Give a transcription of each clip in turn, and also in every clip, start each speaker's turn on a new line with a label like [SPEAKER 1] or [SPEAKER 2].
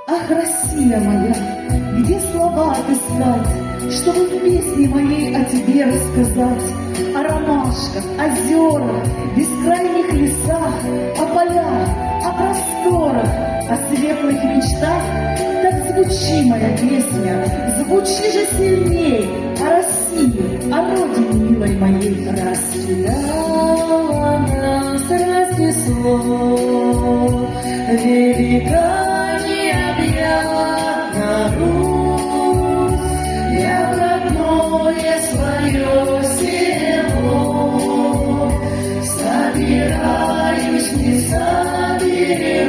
[SPEAKER 1] Ах, Россия моя, где слова отыскать, чтобы в песне моей о тебе рассказать? О ромашках, озерах, бескрайних лесах, о полях, о просторах, о светлых мечтах. Так звучи, моя песня, звучи же сильней о России, о родине милой моей. Раскидала нас, разнесло, велика необъятна Русь. Я в родное свое село собираюсь, не соберусь.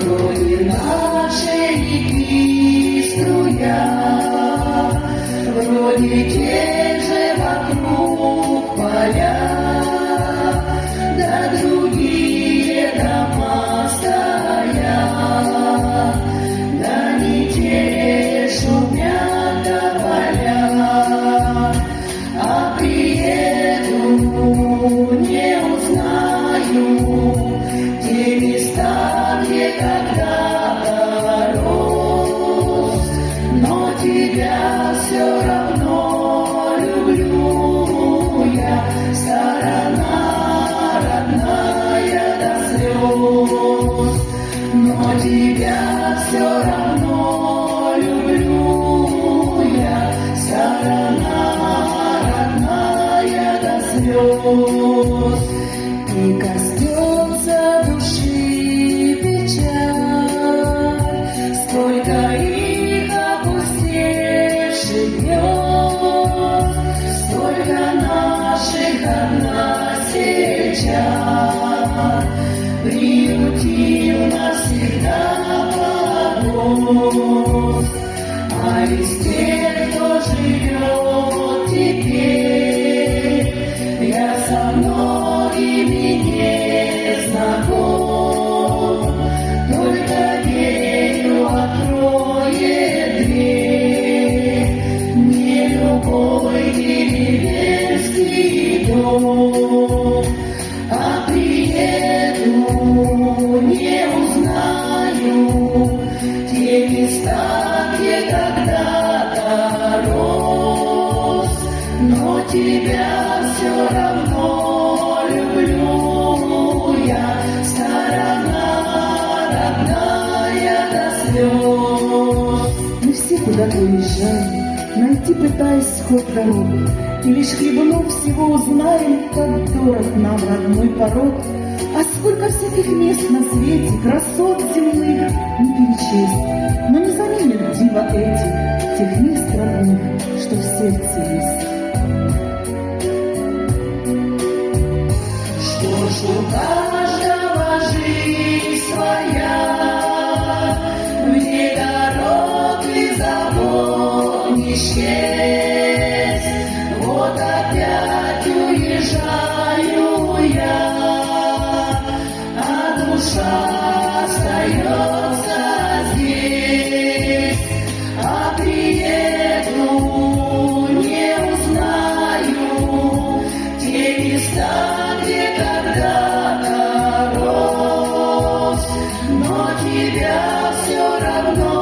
[SPEAKER 1] Вроде нашей реки струя, вроде тех же вокруг поля, да другие дома стоят, да не те шумят тополя. А приеду, не узнаю те места, где когда-то рос, но тебя все равно люблю я, сторона родная до слез. Но тебя все равно люблю я, сторона родная до слез. И коснется души печаль, сколько их опустевших гнезд, сколько наших односельчан приютил навсегда погост. А из тех, кто живет теперь, я со многими не знаком, только верю, откроет дверь мне любой деревенский дом. А приеду, не узнаю те места, где когда-то рос, но тебя все равно люблю я, сторона родная до слез. Мы все куда-то уезжаем, найти пытаясь ход дорогу, и лишь хлебнув всего узнаем, как дорог нам родной порог. А сколько всяких мест на свете, красот земных не перечесть, но не заменят диво эти, тех мест родных, что в сердце есть. Что ж у каждого жизнь своя, вне дорог и забот не счесть. Вот опять уезжаю я, а душа остается здесь. А приеду, не узнаю те места, где когда-то рос, но тебя все равно